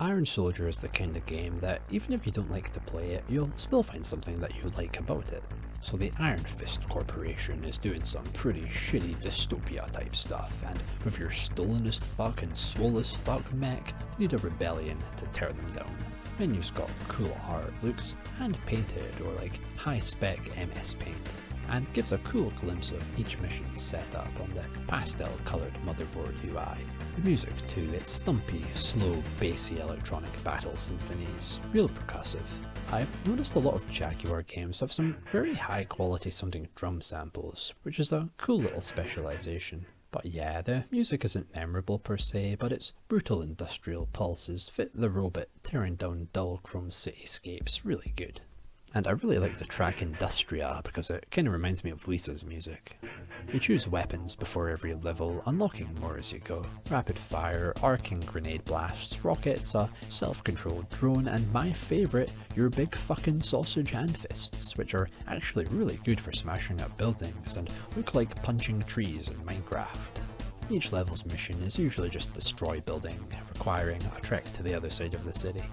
Iron Soldier is the kind of game that even if you don't like to play it, you'll still find something that you like about it. So the Iron Fist Corporation is doing some pretty shitty dystopia type stuff, and with your stolen as fuck and swole as fuck mech, you need a rebellion to tear them down. Menu's got cool art, looks hand painted or like high spec MS Paint, and gives a cool glimpse of each mission's setup on the pastel coloured motherboard UI. The music too, it's thumpy, slow, bassy electronic battle symphonies, real percussive. I've noticed a lot of Jaguar games have some very high quality sounding drum samples, which is a cool little specialisation. But yeah, the music isn't memorable per se, but its brutal industrial pulses fit the robot tearing down dull chrome cityscapes really good. And I really like the track Industria because it kind of reminds me of Lisa's music. You choose weapons before every level, unlocking more as you go. Rapid fire, arcing grenade blasts, rockets, a self-controlled drone, and my favourite, your big fucking sausage hand fists, which are actually really good for smashing up buildings and look like punching trees in Minecraft. Each level's mission is usually just destroy building, requiring a trek to the other side of the city.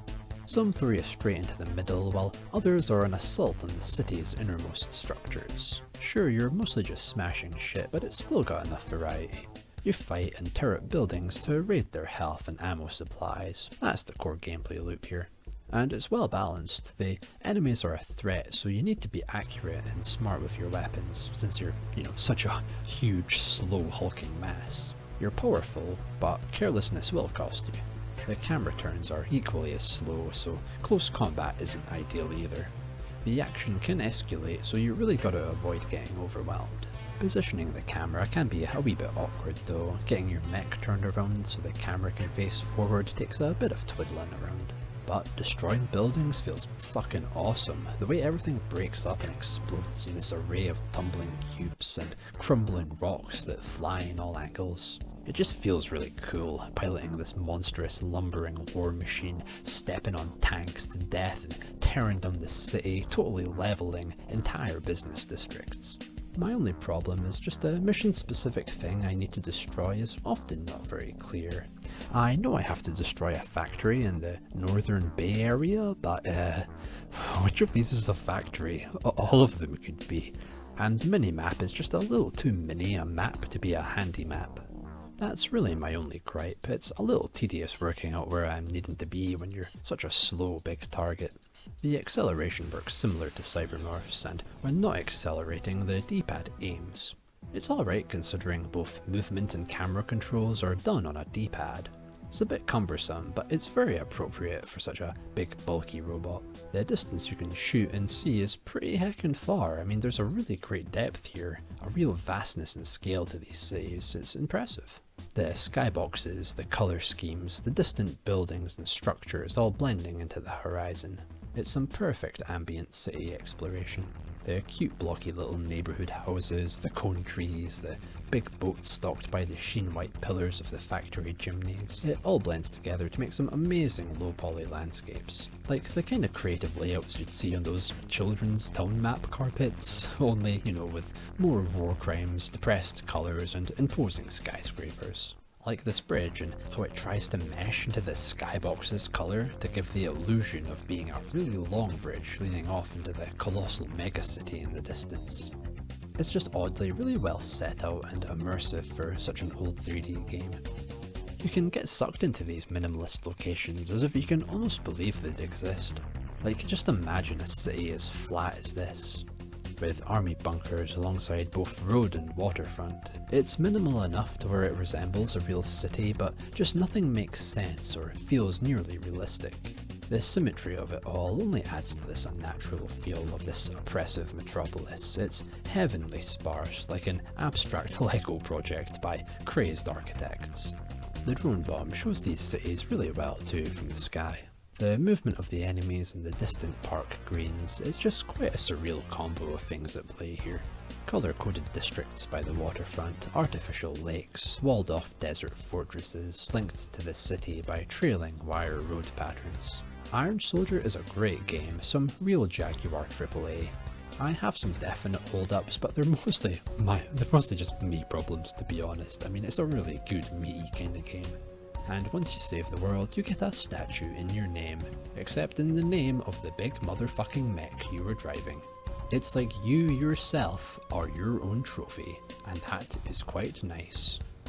Some throw you straight into the middle, while others are an assault on the city's innermost structures. Sure, you're mostly just smashing shit, but it's still got enough variety. You fight and turret buildings to raid their health and ammo supplies. That's the core gameplay loop here. And it's well balanced. The enemies are a threat, so you need to be accurate and smart with your weapons, since you're, such a huge, slow, hulking mass. You're powerful, but carelessness will cost you. The camera turns are equally as slow, so close combat isn't ideal either. The action can escalate, so you really gotta avoid getting overwhelmed. Positioning the camera can be a wee bit awkward though. Getting your mech turned around so the camera can face forward takes a bit of twiddling around. But destroying buildings feels fucking awesome. The way everything breaks up and explodes in this array of tumbling cubes and crumbling rocks that fly in all angles. It just feels really cool, piloting this monstrous lumbering war machine, stepping on tanks to death and tearing down the city, totally levelling entire business districts. My only problem is just a mission-specific thing I need to destroy is often not very clear. I know I have to destroy a factory in the Northern Bay Area, but which of these is a factory? All of them could be. And the mini-map is just a little too mini a map to be a handy map. That's really my only gripe. It's a little tedious working out where I'm needing to be when you're such a slow big target. The acceleration works similar to Cybermorph's, and when not accelerating, the D-pad aims. It's alright considering both movement and camera controls are done on a D-pad. It's a bit cumbersome, but it's very appropriate for such a big bulky robot. The distance you can shoot and see is pretty heckin' far. I mean, there's a really great depth here, a real vastness and scale to these cities. It's impressive. The skyboxes, the colour schemes, the distant buildings and structures all blending into the horizon. It's some perfect ambient city exploration. The cute blocky little neighbourhood houses, the cone trees, the big boats stocked by the sheen white pillars of the factory chimneys. It all blends together to make some amazing low poly landscapes. Like the kind of creative layouts you'd see on those children's town map carpets, only, with more war crimes, depressed colours and imposing skyscrapers. Like this bridge and how it tries to mesh into the skybox's colour to give the illusion of being a really long bridge leading off into the colossal megacity in the distance. It's just oddly really well set out and immersive for such an old 3D game. You can get sucked into these minimalist locations as if you can almost believe they'd exist. Like, just imagine a city as flat as this, with army bunkers alongside both road and waterfront. It's minimal enough to where it resembles a real city, but just nothing makes sense or feels nearly realistic. The symmetry of it all only adds to this unnatural feel of this oppressive metropolis. It's heavenly sparse, like an abstract Lego project by crazed architects. The drone bomb shows these cities really well too from the sky. The movement of the enemies and the distant park greens is just quite a surreal combo of things at play here. Colour-coded districts by the waterfront, artificial lakes, walled-off desert fortresses linked to the city by trailing wire road patterns. Iron Soldier is a great game, some real Jaguar AAA. I have some definite hold-ups, but they're mostly just me problems, to be honest. I mean, it's a really good meaty kind of game. and once you save the world, you get a statue in your name, except in the name of the big motherfucking mech you were driving. It's like you yourself are your own trophy, and that is quite nice.